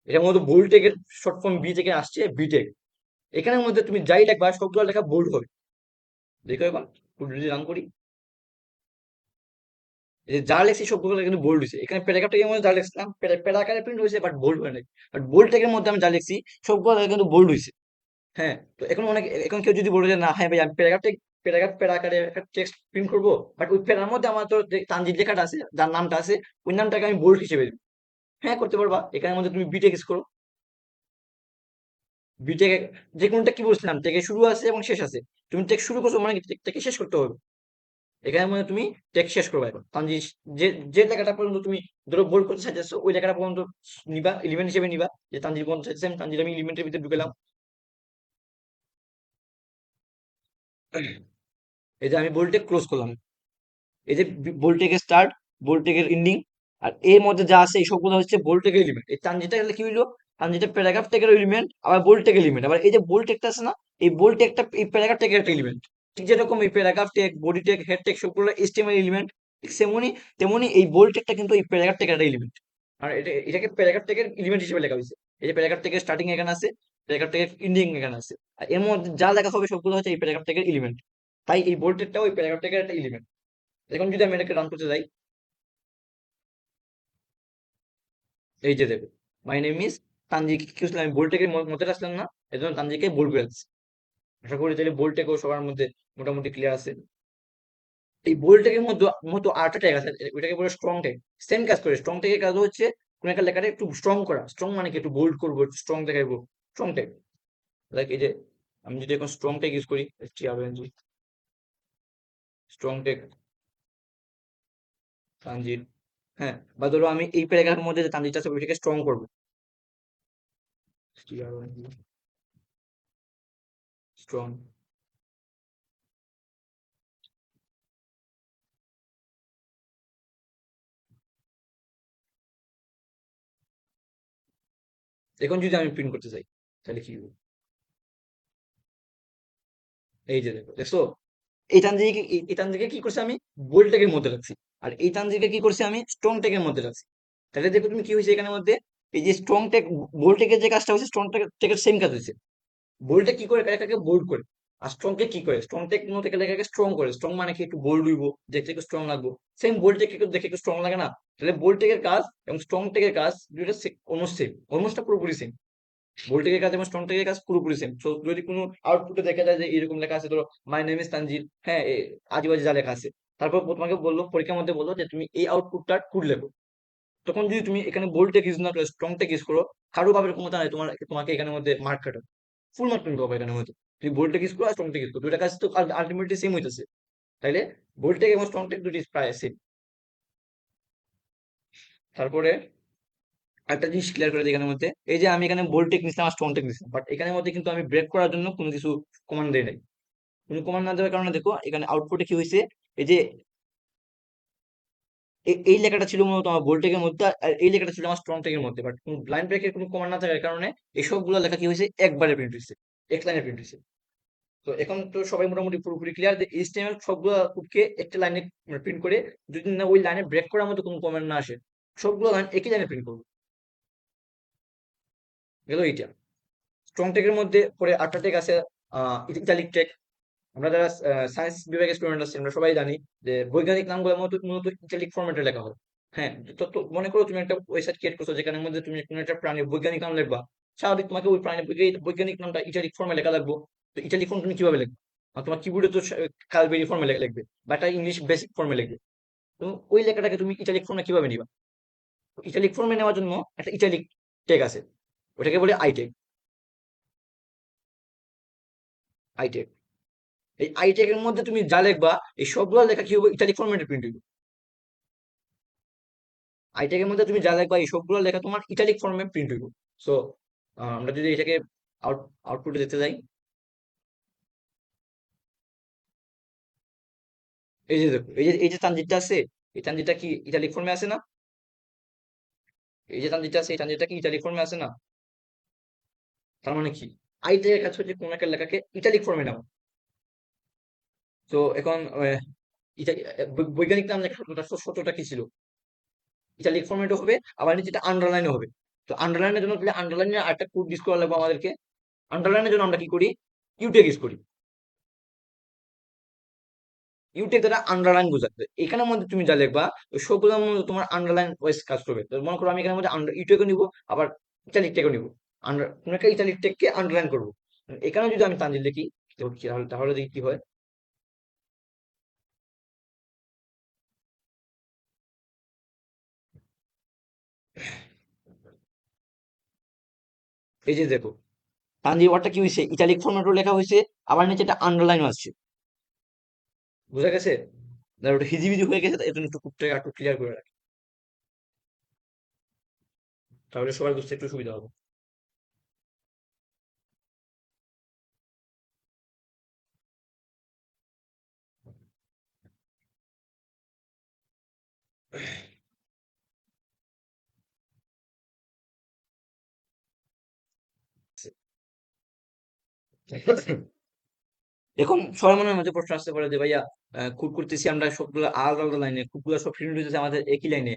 এটা মূলত বোল্ড ট্যাগের শর্ট ফর্ম, বি থেকে আসছে বিটেক। এখানের মধ্যে তুমি যাই লেখবা সবগুলো লেখা বোল্ড হবে। দেখো এবার যদি রান করি, এই যে যা লেখছি সবগুলো কিন্তু বোল্ড হয়েছে। এখানে প্যারাগ্রাফ টেকের মধ্যে যা লিখছিলাম প্যারা আকারে প্রিন্ট হয়েছে, বাট বোল্ড হয় নাই। বাট বোল্ড টেকের মধ্যে আমি যা লিখছি সবগুলো লেখা কিন্তু বোল্ড হয়েছে। হ্যাঁ, তো এখন এখন কেউ যদি বলে যে না হ্যাঁ ভাই, আমি প্যারাগ্রাফ প্যারা আকারে একটা টেক্সট প্রিন্ট করবো, বাট ওই প্যারার মধ্যে আমার তো যে তানজিদ লেখাটা আছে, যার নামটা আছে, ওই নামটাকে আমি বোল্ড হিসেবে দিই। হ্যাঁ, করতে পারবা। এখানের মধ্যে তুমি বিটেক ইউজ করো। বিটেক যে কোনটা কি বলছিলাম, টেকে শুরু আছে এবং শেষ আছে। তুমি টেক শুরু করছো মানে টেকে শেষ করতে হবে। এখানে মানে তুমি টেক্সট শেষ করবে এখন তানজি। যে যে লেখাটা পর্যন্ত তুমি ধরো বোল্ড করতে চাইছো, ওই লেখাটা পর্যন্ত নিবা, এলিমেন্ট হিসেবে নিবা। যে তানজির পর্যন্ত চাইছে, আমি তানজির আমি এলিমেন্টের ভিতরে ঢুকেলাম। এই যে আমি বোল্টে ক্লোজ করলাম। এই যে বোল্টেকের স্টার্ট, বোল্টেকের এন্ডিং, আর এর মধ্যে যা আছে এই সবগুলো হচ্ছে বোল্টেকের এলিমেন্ট। এই তানজিটা গেলে কি হইলো, তানজিটা প্যারাগ্রাফ টেকের এলিমেন্ট, আবার বোল্টেক এলিমেন্ট। আবার এই যে বোল্ট টেকটা আছে না, এই বোল্ট টেকটা এই প্যারাগ্রাফ টেকের একটা এলিমেন্ট। ঠিক যেরকম এই paragraph tag, body tag, head tag সবগুলো এসটিএমএল এলিমেন্ট, ঠিক সেমনি তেমনি এই বোল্ট টেকটা কিন্তু এই প্যারাগ্রাফ টেকের একটা এলিমেন্ট। আর এটাকে প্যারাগ্রাফ টেকের এলিমেন্ট হিসেবে লেখা হয়েছে। এই যে প্যারাগ্রাফ টেকের স্টার্টিং এখানে আছে, প্যারাগ্রাফ টেকের এন্ডিং এখানে আছে, আর এর মধ্যে যা লেখা হবে সবগুলো হচ্ছে এই প্যারাগ্রাফ টেকের এলিমেন্ট। তাই এই বোল্ট টেকটাও এই প্যারাগ্রাফ টেকের একটা এলিমেন্ট। এখন যদি আমি এটাকে রান করতে যাই, এই যে দেখো, মাই নেম ইজ তানজি, কি ছিল আমি বোল্টেকে মধ্যে আসলাম না, এই জন্য তানজিকে বোল্ড করে দিচ্ছি। আশা করি তাহলে বোল্টেকেও সবার মধ্যে মোটামুটি ক্লিয়ার আছে। এই বোল্টেকের মধ্যে মতো আরেকটা ট্যাগ আছে, ওইটাকে বলে স্ট্রং ট্যাগ। সেম কাজ করে, স্ট্রং ট্যাগের কাজ হচ্ছে কোন একটা লেখাটা একটু স্ট্রং করা। স্ট্রং মানে কি, একটু বোল্ড করবো, স্ট্রং দেখাইবো, স্ট্রং ট্যাগ। লাইক এই যে আমি যদি এখন স্ট্রং ট্যাগ ইউজ করি, স্ট্রং টেক তানজির, হ্যাঁ, বা ধরো আমি এই প্যারাগ্রাফের মধ্যে যে তানজিরটা আছে ওইটাকে স্ট্রং করবো, স্ট্রং। এখন যদি আমি প্রিন্ট করতে চাই তাহলে কি হবে? এই যে দেখো, দেখছো, এই তানজিকে এই তানজিকে কি করছে আমি বোল্ড টেকের মধ্যে রাখছি, আর এই তানজিকে কি করছে আমি স্ট্রং টেকের মধ্যে রাখছি। তাহলে দেখো তুমি কি হয়েছে এখানের মধ্যে, এই যে স্ট্রং টেক বোল্ড টেকের যে কাজটা হয়েছে স্ট্রং টেকের সেম কাজ হয়েছে। বোল্ডে কি করে লেখাকে বোল্ড করে, আর স্ট্রং কে কি করে স্ট্রং টেক মতো লেখাকে স্ট্রং করে। স্ট্রং মানে কি একটু বোল্ড হইব, দেখতে একটু স্ট্রং লাগবো। সেম বোল্ড টেক দেখে একটু স্ট্রং লাগে না? তাহলে বোল্ড টেকের কাজ এবং স্ট্রং টেকের কাজ দুইটা অলমোস্ট সেম, অলমোস্ট পুরোপুরি সেম। ভোল্টেকের কাজ এবং স্ট্রং টেকের কাজ পুরোপুরি সেম। সো যদি কোনো আউটপুটে দেখা যায় যে এরকম লেখা আছে, ধরো মাই নেম ইজ তানজিল, হ্যাঁ, আজেবাজে যা লেখা আছে, তারপর তোমাকে বললো পরীক্ষার মধ্যে বললো যে তুমি এই আউটপুটটা ট্রু লেখো, তখন যদি তুমি এখানে বোল্ড টেক ইউজ না করে স্ট্রং টেক ইউজ করো, কারো ভাবে ক্ষমতা নাই তোমাকে এখানের মধ্যে মার্ক কাটো, ফুল মার্ক তুমি পাবে এখানের মধ্যে। তুমি বোল্ড টেক ইউজ করো আর স্ট্রং টেক ইউজ করো, দুইটা কাজ তো আলটিমেটলি সেম হইতেছে। তাইলে বোল্ড টেক এবং স্ট্রং টেক দুটি প্রায় সেম। তারপরে একটা জিনিস ক্লিয়ার করে দিই এখানের মধ্যে, এই যে আমি এখানে বোল্ড টেক নিছিলাম আর স্ট্রং টেক নিছিলাম, বাট এখানের মধ্যে কিন্তু আমি ব্রেক করার জন্য কোনো কিছু কমান্ড দেই নাই। কোনো কমান্ড না দেওয়ার কারণে দেখো এখানে আউটপুটে কি হয়েছে, এই যে এই লেখাটা ছিল মূলত আমার বোল্ড টেকের মধ্যে, আর এই লেখাটা ছিল আমার স্ট্রং টেকের মধ্যে, বাট কোনো লাইন ব্রেকের কোনো কমান্ড না থাকার কারণে এই সবগুলো লেখা কি হয়েছে একবারে প্রিন্ট হয়েছে, এক লাইনে প্রিন্ট হয়েছে। তো এখন তো সবাই মোটামুটি পুরোপুরি ক্লিয়ার যে এইচটিএমএল সবগুলো কোডকে একটা লাইনে প্রিন্ট করে, যদি না ওই লাইনে ব্রেক করার মতো কোনো কমান্ড না আসে, সবগুলো লাইন একই লাইনে প্রিন্ট করবো। গেল এইটা। স্ট্রং টেকের মধ্যে পরে আটটা টেক আছে, ইটালিক টেক। আমরা যারা সায়েন্স বিভাগের স্টুডেন্ট আছি আমরা সবাই জানি যে বৈজ্ঞানিক নামগুলো মূলত মূলত ইটালিক ফরম্যাটে লেখা হয়। হ্যাঁ, তো মনে করো তুমি একটা ওয়েবসাইট ক্রিয়েট করছো যেখানের মধ্যে তুমি কোনো একটা প্রাণীর বৈজ্ঞানিক নাম লিখবা, স্বাভাবিক তোমাকে ওই প্রাণীর বৈজ্ঞানিক নামটা ইটালিক ফর্মে লেখা লাগবে। তো ইটালিক ফর্ম তুমি কিভাবে লিখবে? আর তোমার কিবোর্ডে তো কালবেরি ফর্মে লিখবে, বা একটা ইংলিশ বেসিক ফর্মে লিখবে। তো ওই লেখাটাকে তুমি ইটালিক ফর্মে কিভাবে নিবা? ইটালিক ফর্মে নেওয়ার জন্য একটা ইটালিক টেক আছে, ওটাকে বলে আইটেক। আইটেক, এই আইটেক এর মধ্যে তুমি যা লিখবা এই সবগুলো লেখা কি হবে ইটালিক ফরম্যাটে প্রিন্ট হবে। আইটেক এর মধ্যে তুমি যা লিখবা এই সবগুলো লেখা তোমার ইটালিক ফর্মে প্রিন্ট হইব। সো আমরা যদি এটাকে আউট আউটপুটে দেখতে যাই, এই যে দেখো, এই যে তানজিটটা আছে, এই তানজিটটা কি ইটালিক ফর্মে আছে না? এই যে তানজিটটা আছে এই তানজিটটা কি ইটালিক ফর্মে আছে না? তার মানে কি, আইটেক এর কাজ হচ্ছে কোন একটা লেখাকে ইটালিক ফর্মে নাও। তো এখন বৈজ্ঞানিক নাম লেখা সত্যটা কি ছিল, ইটালিক ফর্মেটও হবে, আবার নিচে এটা আন্ডারলাইনও হবে। তো আন্ডারলাইনের জন্য তাহলে আন্ডারলাইনের আরেকটা কোড ইউজ করা লাগবে আমাদেরকে। আন্ডারলাইনের জন্য আমরা কি করি, ইউটেক ইউজ করি। ইউটেক দ্বারা আন্ডারলাইন বোঝাতে এখানের মধ্যে তুমি যা লিখবা ওই সবগুলো মধ্যে তোমার আন্ডারলাইন ওয়াইজ কাজ করবে। তো মনে করো আমি এখানের মধ্যে ইউটেকও নিবো, আবার ইটালিক টেকও নিবো, কোনো একটা ইটালিক টেককে আন্ডারলাইন করবো। এখানে যদি আমি তানজিল লিখি তাহলে তাহলে দেখি কি হয়। এই যে দেখো, তানজিল ওয়ার্ডটা কি হয়েছে ইটালিক ফরম্যাটও লেখা হয়েছে, আবার নিচে একটা আন্ডারলাইনও আসছে। বুঝা গেছে? না ওটা হিজিবিজি হয়ে গেছে, এর জন্য একটু খুবটাকে একটু ক্লিয়ার করে রাখি, তাহলে সবার বুঝতে একটু সুবিধা হবে। এখন সবার মনের মধ্যে প্রশ্ন আসতে পারে যে ভাইয়া খুব করতেছি আমরা সবগুলো আলাদা আলাদা লাইনে, খুবগুলো সব ফিল্ড হইতেছে আমাদের একই লাইনে,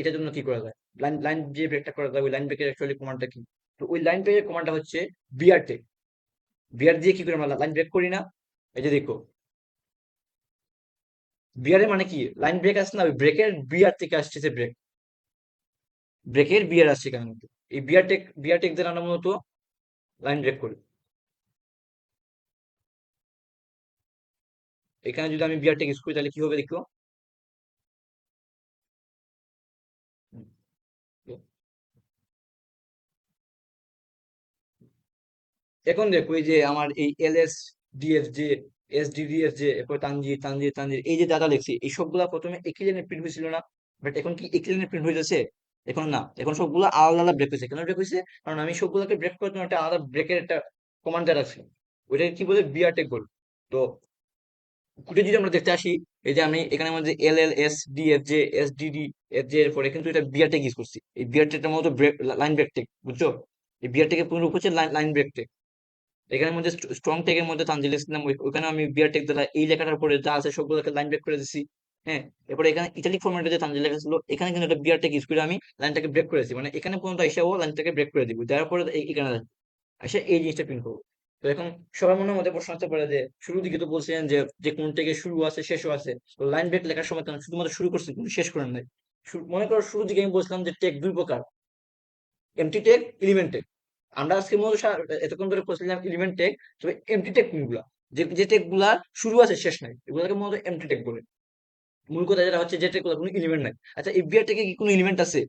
এটার জন্য কি করা যায়? লাইন লাইন যে ব্রেকটা করা যায় ওই লাইন ব্রেকের অ্যাকচুয়ালি কমান্ডটা কি? তো ওই লাইন ব্রেকের কমান্ডটা হচ্ছে বিআর টেক। বিআর দিয়ে কি করে আমরা লাইন ব্রেক করি না? এই যে দেখো, বিআর এর মানে কি, লাইন ব্রেক আসছে না, ওই ব্রেকের বিআর থেকে আসছে ব্রেক, ব্রেকের বিআর আসছে কেন মধ্যে, এই বিআর টেক দিয়ে আমরা মূলত লাইন ব্রেক করি। এখানে যদি আমি বিআর টেক ইউজ করি তাহলে কি হবে দেখো। এখন দেখো এই যে আমার এই এলএস ডিএফ জে, SDDFJ, এরপর তানজির তানজির তানজির, এই যে ডাটা লিখছি এই সবগুলা প্রথমে একই লাইনে প্রিন্ট হয়েছিল না? বাট এখন কি একই লাইনে প্রিন্ট হইতেছে? এখন না, এখন সবগুলো আলাদা আলাদা ব্রেক হয়েছে। কেন ব্রেক হয়েছে? কারণ আমি সবগুলোকে ব্রেক করার জন্য একটা আলাদা ব্রেকের একটা কমান্ড দেওয়া রাখছি, ওইটাকে কি বলে, বিআর টেক বলে। তো খুঁটে যদি আমরা দেখতে আসি, এই যে আমি এখানে মধ্যে LL, SDFJ, SDD, FJ এর পরে কিন্তু এটা বিআর টেক ইউজ করছি। এই বিআর টেকটার মতো ব্রেক, লাইন ব্রেক টেক, বুঝছো? এই বিআর টেকের পুরো রূপ হচ্ছে লাইন ব্রেক টেক। এখানের মধ্যে স্ট্রং টেকের মধ্যে তানজিল ইসলাম, ওইখানে আমি বিআর টেক দ্বারা এই লেখাটার পরে যা আছে সবগুলোকে লাইন ব্রেক করে দিচ্ছি। হ্যাঁ, এরপরে এখানে ইটালিক ফরম্যাটে যে তানজিল লেখা ছিল, এখানে কিন্তু একটা বিআর টেক ইউজ করে আমি লাইনটাকে ব্রেক করেছি, মানে এখানে পর্যন্ত এসেও লাইনটাকে ব্রেক করে দিব, দেওয়ার পরে এখানে এসে এই জিনিসটা প্রিন্ট করবো। তো এখন সবার মনের মধ্যে প্রশ্ন আসতে পারে যে শুরুর দিকে তো বলছিলেন যে যে কোন থেকে শুরু আছে শেষও আছে, তো লাইন ব্রেক লেখার সময় কেন শুধুমাত্র শুরু করছি কিন্তু শেষ করেন নাই? মনে করো শুরুর দিকে আমি বলছিলাম যে টেক দুই প্রকার, এমটি টেক, এলিমেন্ট টেক। আমরা আজকে মূলত এতক্ষণ ধরে বলছিলাম এলিমেন্ট টেক। তবে এমটি টেক কোনগুলা, যে যে টেক গুলা শুরু আছে শেষ নাই, এগুলোকে মূলত এমটি টেক বলে। মূল কথা যেটা হচ্ছে যে টেক গুলো কোনো এলিমেন্ট নাই। আচ্ছা, এই বিআর টেকে কি কোনো এলিমেন্ট আছে?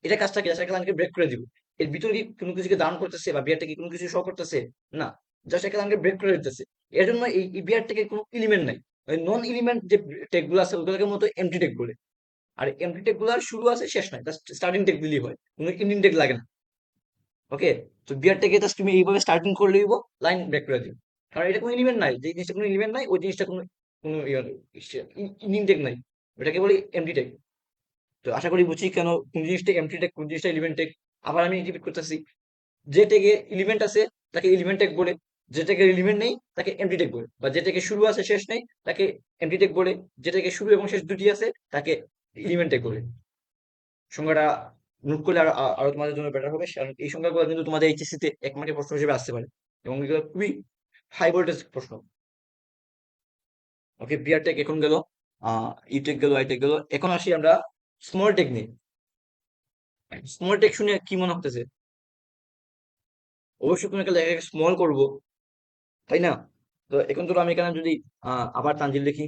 এটা কাজটা কি, আজকে লাইনকে ব্রেক করে দিব। এর ভিতরে কি কোনো কিছুকে দান করতেছে বা বিআর টেকে কোনো কিছু শো করতেছে? না, জাস্ট একটা লাইনকে ব্রেক করে দিতেছে। এর জন্য এই বিআর টেকে কোনো এলিমেন্ট নাই। নন এলিমেন্ট যে টেক গুলো আছে ওগুলোকে মূলত এমটি টেক বলে। আর এমটি টেক গুলার শুরু আছে শেষ নাই, জাস্ট স্টার্টিং টেক দিলেই হয়, কোনো এন্ডিং টেক লাগে না। ওকে, তো বিয়ারটাকে জাস্ট তুমি এইভাবে স্টার্টিং করে দিব, লাইন ব্রেক করে দিও। কারণ এটা কোনো এলিমেন্ট নাই, যে জিনিসটা কোনো এলিমেন্ট নাই ওই জিনিসটা কোনো কোনো ইনটেক নাই, ওটাকে বলি এমটি টেক। তো আশা করি বুঝছি কেন কোন জিনিসটা এমটি টেক, কোন জিনিসটা এলিমেন্ট টেক। আবার আমি রিপিট করতেছি, যে টেকে এলিমেন্ট আছে তাকে এলিমেন্ট টেক বলে, যে টেকে এলিমেন্ট নেই তাকে এমটি টেক বলে, বা যে টেকে শুরু আছে শেষ নেই তাকে এমটি টেক বলে, যে টেকে শুরু এবং শেষ দুটি আছে তাকে এলিমেন্ট টেক বলে। সংজ্ঞাটা নোট করলে আরো আরো তোমাদের জন্য বেটার হবে, কারণ এই সংখ্যাগুলো কিন্তু তোমাদের এইচএসসি তে এক মার্কের প্রশ্ন হিসেবে আসতে পারে, এবং এগুলো খুবই হাই ভোল্টেজ প্রশ্ন। ওকে, বিআর টেক এখন গেল, ইটেক গেল, আইটেক গেল। এখন আসি আমরা স্মল টেক নিয়ে। স্মল টেক শুনে কি মনে হতেছে? অবশ্যই কোনো একটা লেখাকে স্মল করব, তাই না? তো এখন ধরো আমি এখানে যদি আবার তানজিল লিখি,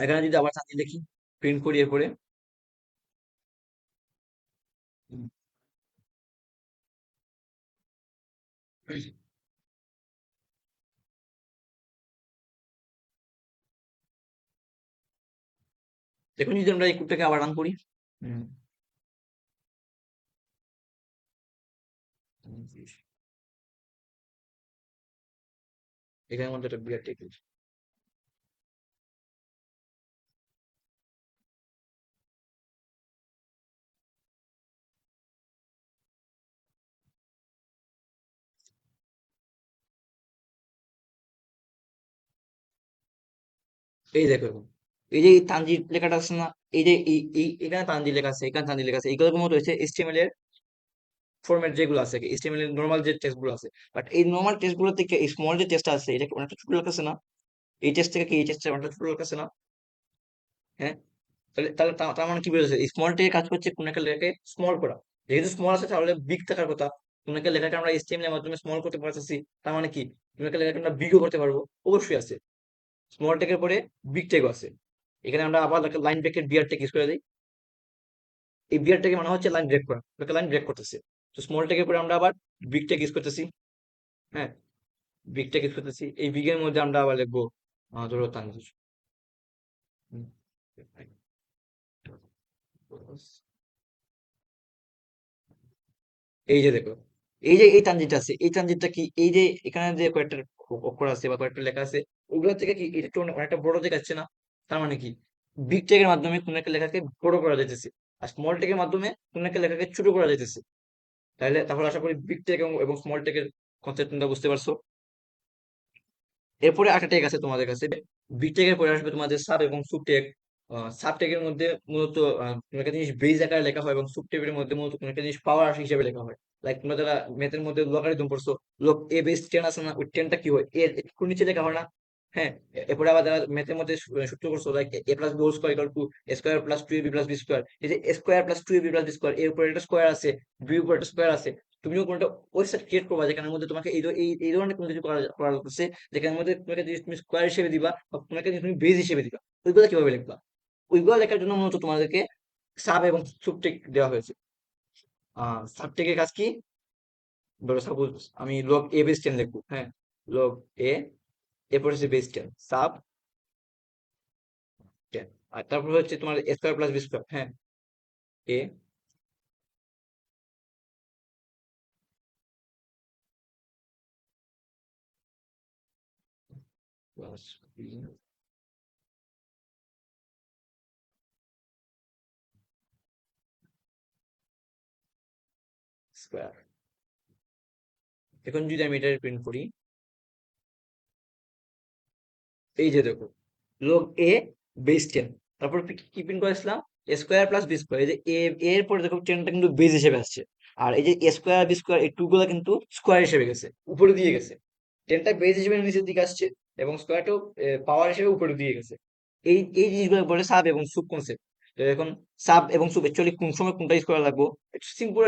এখানে যদি আবার তানজিল লিখি, প্রিন্ট করি এরপরে, এখন যদি আমরা এই কোডটাকে আবার রান করি, হুম, এখানের মধ্যে একটা বিআর টেক। এই দেখো এখন, এই যে এই তানজির লেখাটা আছে না, এই যে এখানে তানজির লেখা আছে, এখানে তানজির লেখা আছে, এগুলোর মতো হচ্ছে এইচটিএমএল এর ফরম্যাট যেগুলো আছে, এইচটিএমএল এর নর্মাল যে টেক্সট গুলো আছে। বাট এই নর্মাল টেক্সট গুলো থেকে এই স্মল যে টেক্সট আছে এটা অনেকটা ছোট লাগতেছে না? এই টেক্সট থেকে কি এই টেক্সট অনেকটা ছোট লাগতেছে না? হ্যাঁ, তাহলে তাহলে তার মানে কি বোঝাচ্ছে, স্মল থেকে কাজ করছে কোন একটা লেখাকে স্মল করা। যেহেতু স্মল আছে তাহলে বিগ থাকার কথা। কোন একটা লেখাকে আমরা এইচটিএমএল এর মাধ্যমে স্মল করতে পারতেছি, তার মানে কি কোন একটা লেখাকে আমরা বিগও করতে পারবো? অবশ্যই আছে। স্মল টেকের পরে বিগ টেকও আছে। এখানে আমরা আবার লাইন ব্রেকের বিআর টেক ইউজ করে দিই। এই বিয়ারটাকে মনে হচ্ছে লাইন ব্রেক করা, ওটাকে লাইন ব্রেক করতেছে। তো স্মল টেকের পরে আমরা আবার বিগ টেক ইউজ করতেছি। হ্যাঁ, বিগ টেক ইউজ করতেছি, এই বিগের মধ্যে আমরা আবার লিখবো ধরো তানজির। হুম, এই যে দেখো, এই যে এই ট্রানজিট আছে, এই ট্রানজিটটা কি, এই যে এখানে যে কয়েকটা অক্ষর আছে বা কয়েকটা লেখা আছে, ওগুলো থেকে কি এটা একটু অনেকটা বড় দেখাচ্ছে না? তার মানে কি বিগ টেকের মাধ্যমে কোন একটা লেখাকে বড় করা যাইতেছে, আর স্মল টেকের মাধ্যমে কোন একটা লেখাকে ছোট করা যাইতেছে। তাহলে আশা করি বিগ টেক এবং স্মল টেকের কনসেপ্ট তোমরা বুঝতে পারছো। এরপরে একটা টেক আছে তোমাদের কাছে, বিটেক এর পরে আসবে তোমাদের সাব এবং সুবটেক। সাব টেকের মধ্যে মূলত কোনো একটা জিনিস বেজ আকারে লেখা হয়, এবং সুবটেকের মধ্যে মূলত কোনো একটা জিনিস পাওয়ার হিসেবে লেখা হয়। লাইক তোমরা যারা ম্যাথের মধ্যে লগারিদম পড়ছো, লোক এ বেস 10 আছে না, ওই 10টা কি হয়, এর একটু নিচে লেখা হয় না? হ্যাঁ, এরপরে আবার যারা ম্যাথের মধ্যে সূত্র করছো, like A plus B whole square equal to A square plus 2ab plus B square, এই যে A square plus 2ab plus B square, এর উপরে একটা স্কয়ার আছে, বি উপরে একটা স্কয়ার আছে, তুমিও কোনটা ওয়েবসাইট ক্রিয়েট করবা যেখানের মধ্যে তোমাকে এই ধরনের কোনো কিছু করা করা লাগতেছে, যেখানের মধ্যে তোমাকে জিনিস তুমি স্কোয়ার হিসেবে দিবা বা তোমাকে জিনিস তুমি বেজ হিসেবে দিবা, ওইগুলো কিভাবে লিখবা? ওইগুলো লেখার জন্য মূলত তোমাদেরকে সাব এবং সুবটেক দেওয়া হয়েছে। সাবটেকের কাজ কি? ধরো সাপোজ আমি লগ এ বেস 10 লিখবো, হ্যাঁ, লগ এ, এরপর হচ্ছে বেস 10 সাব 10, আর তারপর হচ্ছে তোমার স্কোয়ার প্লাস বি স্কোয়ার, হ্যাঁ, এ প্লাস বি স্কোয়ার। এখন যদি আমি এটা প্রিন্ট করি, এই যে দেখো লগ এ বেস 10, তারপর কি প্রিন্ট করেছিলাম, স্কোয়ার প্লাস বি স্কোয়ার, এই যে এ, এর পরে দেখো 10টা কিন্তু বেস হিসেবে আসছে, আর এই যে স্কোয়ার বি স্কোয়ার এই টু গুলা কিন্তু স্কোয়ার হিসেবে গেছে, উপরে দিয়ে গেছে। 10টা বেস হিসেবে নিচের দিকে আসছে এবং স্কোয়ারটাও পাওয়ার হিসেবে উপরে দিয়ে গেছে। এই এই জিনিসগুলো বলে সাব এবং সুব কনসেপ্ট। তো এখন সাব এবং সুব অ্যাকচুয়ালি কোন সময় কোনটা ইউজ করা লাগবে, সিম্পল।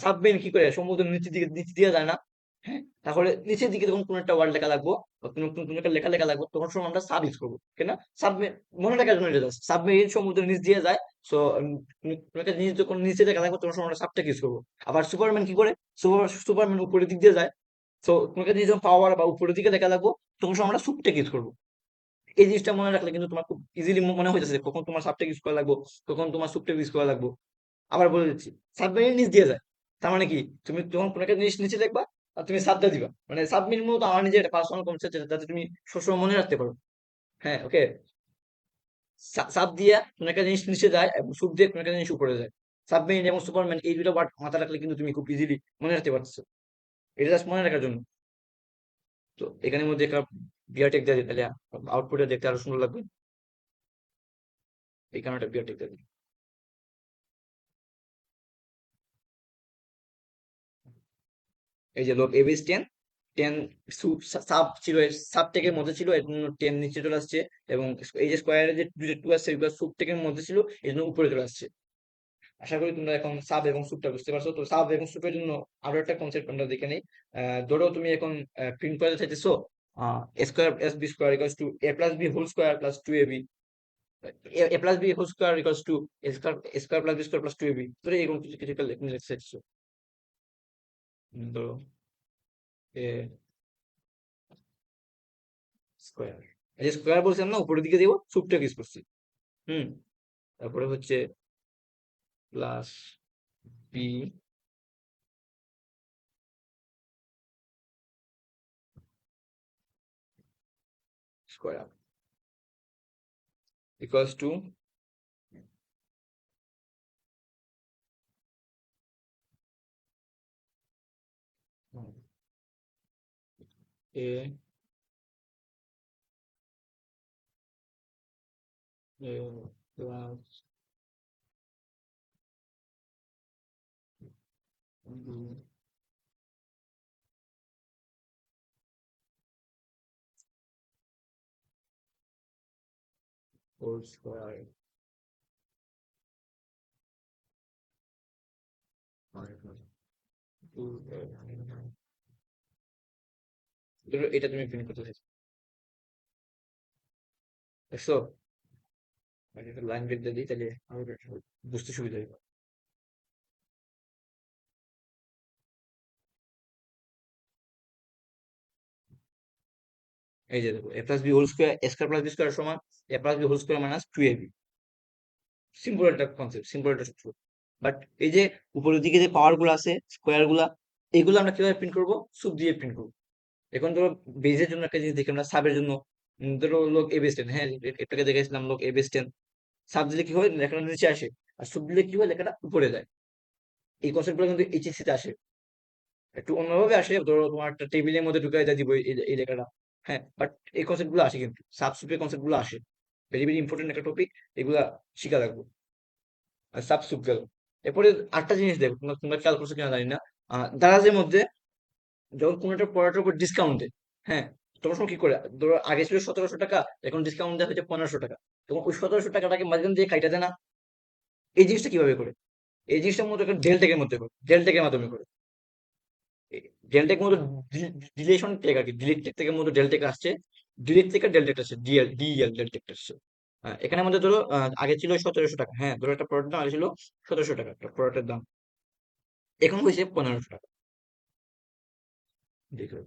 সাব মেইন কি করে, সমুদ্রের নিচের দিকে নিচে দেওয়া যায় না, হ্যাঁ, তাহলে নিচের দিকে যখন কোনো একটা ওয়ার্ড লেখা লাগবো বা কোনো একটা লেখা লেখা লাগবে, তখন সময় আমরা সাব ইউজ করবো, কেন? সাব মনে রাখার জন্য এটা জাস্ট, সাবমেরিন সমুদ্রের নিচ দিয়ে যায়। সো কোনো একটা জিনিস যখন নিচে লেখা লাগবে তখন সময় আমরা সাবটাকে ইউজ করবো। আবার সুপারম্যান কি করে, সুপারম্যান উপরের দিক দিয়ে যায়। সো কোনো একটা জিনিস যখন পাওয়ার বা উপরের দিকে লেখা লাগবো তখন সময় আমরা সুপটাকে ইউজ করবো। এই জিনিসটা মনে রাখলে কিন্তু তোমার খুব ইজিলি মনে হয়েছে যে কখন তোমার সাবটেক্স ইউজ করা লাগবে, কখন তোমার সুপটেক্স ইউজ করা লাগবে। আবার বলে দিচ্ছি, সাবমেরিন নিচ দিয়ে যায়, তার মানে কি, তুমি যখন কোনো একটা জিনিস নিচে দেখবা আর তুমি সাবটা দিবা, মানে সাবমেরিন মূলত আমার নিজের একটা পার্সোনাল কনসেপ্ট, যাতে তুমি সবসময় মনে রাখতে পারো। হ্যাঁ, ওকে। সাব দিয়া কোনো একটা জিনিস নিচে যায় এবং সুপ দিয়ে কোনো একটা জিনিস উপরে যায়। সাবমেরিন এবং সুপারম্যান এই দুটো ওয়ার্ড মাথা রাখলে কিন্তু তুমি খুব ইজিলি মনে রাখতে পারছো। এটা জাস্ট মনে রাখার জন্য। তো এখানের মধ্যে একটা বিয়ারটেক দেওয়া যায়, তাহলে আউটপুটে দেখতে আরো সুন্দর লাগবে। এই কারণে একটা বিয়ারটেক দেওয়া যায়। এই যে লোক এবিস 10, 10 সাব ছিল, সাব টেকের মধ্যে ছিল, এর জন্য 10 নিচে চলে আসছে। এবং এই যে স্কোয়ারের যে দুইটা টু আসছে এগুলো সুপ টেকের মধ্যে ছিল, এই জন্য উপরে চলে আসছে। আশা করি তোমরা এখন সাব এবং সুপটা বুঝতে পারছো। তো সাব এবং সুপের জন্য আরো একটা কনসেপ্ট আমরা দেখে নেই। ধরো তুমি এখন প্রিন্ট করতে চাইতেছো square S B square equals to A plus B whole square plus two A B, A plus B whole square equals to square, square plus B square plus two A B. তো এরকম কিছু কিছু একটা লিখতে চাইছো। ধরো এ square, এই যে স্কোয়ার বলছিলাম না, উপরের দিকে দিব, সুপটা ইউজ করছি। হুম, তারপরে হচ্ছে plus B square equals to A plus B whole square two. এটা তুমি প্রিন্ট করতে চাইছো, দেখছো? আমি একটা লাইন ব্রেক দিয়ে দিই, তাহলে আরো বুঝতে সুবিধা হবে। এই যে দেখো, A plus B whole square, square plus B square সমান A plus B whole square minus two A B. Simple একটা কনসেপ্ট, সিম্পল একটা সূত্র। বাট এই যে উপরের দিকে যে পাওয়ার গুলো আছে, স্কোয়ার গুলা, এগুলো আমরা কিভাবে প্রিন্ট করবো, সুপ দিয়ে প্রিন্ট করবো। এখন ধরো বেজের জন্য একটা জিনিস দেখি আমরা সাবের জন্য, ধরো লোক এ বেস 10, হ্যাঁ, এটাকে দেখেছিলাম লোক এ বেস 10। সাব দিলে কি হয়, লেখাটা নিচে আসে, আর সুপ দিলে কি হয়, লেখাটা উপরে যায়। এই কনসেপ্ট গুলো কিন্তু এইচএসসি তে আসে, একটু অন্যভাবে আসে, ধরো তোমার একটা টেবিলের মধ্যে ঢুকাই দিয়ে দিব এই লেখাটা। হ্যাঁ, বাট এই কনসেপ্ট গুলো আসে, কিন্তু সাব সুপের কনসেপ্ট গুলো আসে। ভেরি ভেরি ইম্পর্টেন্ট একটা টপিক, এগুলা শিখা রাখবো। আর সাব সুপ গেল। এরপরে আরেকটা জিনিস দেখো, তোমরা তোমরা খেয়াল করছো কিনা জানি না, দারাজের মধ্যে যখন কোনো একটা প্রোডাক্টের উপর ডিসকাউন্ট দেয়, হ্যাঁ, তোমার সময় কি করে, ধরো আগে ছিল 1700 টাকা, এখন ডিসকাউন্ট দেওয়া হয়েছে 1500 টাকা, এবং ওই 1700 টাকাটাকে মাঝখান দিয়ে কাইটা দেয় না। এই জিনিসটা কিভাবে করে, এই জিনিসটা মূলত একটা ডেলটেকের মধ্যে করে, ডেলটেকের মাধ্যমে করে। ডেলটেক মূলত ডিলেশন টেক আর কি, ডিলিট টেক থেকে মূলত ডেলটেক আসছে, ডিলিট থেকে ডেলটেক আসছে, ডিএল ডেলটেক আসছে। এখানে মধ্যে ধরো আগে ছিল 1700 টাকা, হ্যাঁ, ধরো একটা প্রোডাক্ট দাম আগে ছিল 1700 টাকা, একটা প্রোডাক্টের দাম, এখন হয়েছে 1500 টাকা। দেখো,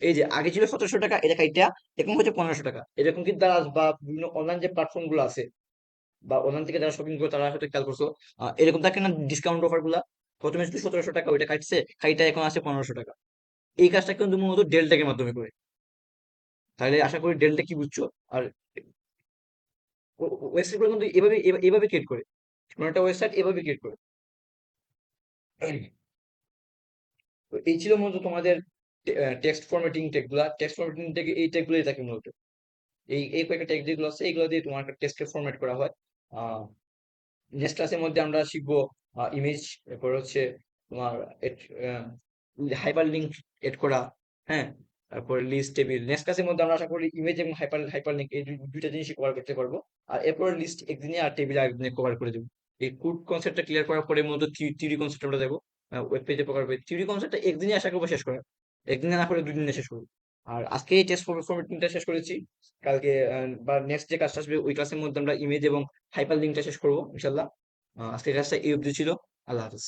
এই যে আগে ছিল 1700 টাকা, এটা কাইটা এখন হচ্ছে 1500 টাকা। এরকম কিন্তু দারাজ বা বিভিন্ন অনলাইন যে প্ল্যাটফর্ম গুলো আছে বা অনলাইন থেকে যারা শপিং করে তারা হয়তো খেয়াল করছো, এরকম থাকে না ডিসকাউন্ট অফার গুলা, প্রথমে ছিল 1700 টাকা, ওইটা কাটছে কাইটা এখন আছে 1500 টাকা। এই কাজটা কিন্তু মূলত ডেল্টাকের মাধ্যমে করে। তাহলে আশা করি ডেল্টা কি বুঝছো। আর ওয়েবসাইট গুলো কিন্তু এভাবে এভাবে ক্রিয়েট করে, কোনো একটা ওয়েবসাইট এভাবে ক্রিয়েট করে। তো এই ছিল মূলত তোমাদের টেক্সট ফরম্যাটিং টেক গুলা। টেক্সট ফরম্যাটিং টেক এই টেক গুলোই থাকে মূলত। এই কয়েকটা টেক যেগুলো আছে এগুলো দিয়ে তোমার একটা টেক্সটকে ফরম্যাট করা হয়। নেক্সট ক্লাসের মধ্যে আমরা শিখবো ইমেজ, এরপর হচ্ছে তোমার হাইপার লিঙ্ক এড করা, হ্যাঁ, তারপর লিস্ট টেবিল। নেক্সট ক্লাসের মধ্যে আমরা আশা করি ইমেজ এবং হাইপার লিঙ্ক এই দুইটা জিনিসই কভার করতে পারবো। আর এরপর লিস্ট একদিনে আর টেবিল আরেকদিনে কভার করে দেবো। এই কুড কনসেপ্টটা ক্লিয়ার করার পরে মূলত থিওরি কনসেপ্ট আমরা যাবো ওয়েব পেজে প্রকার পেজ। থিওরি কনসেপ্টটা একদিনে আশা করবো শেষ করা, একদিনে না করে 2 দিনে শেষ করবো। আর আজকে এই টেস্ট ফরম্যাটিংটা শেষ করেছি। কালকে বা নেক্সট যে কাজটা আসবে ওই ক্লাসের মধ্যে আমরা ইমেজ এবং হাইপার লিঙ্কটা শেষ করবো ইনশাল্লাহ। আজকের ক্লাসটা এই অবধি ছিল। আল্লাহ হাফেজ।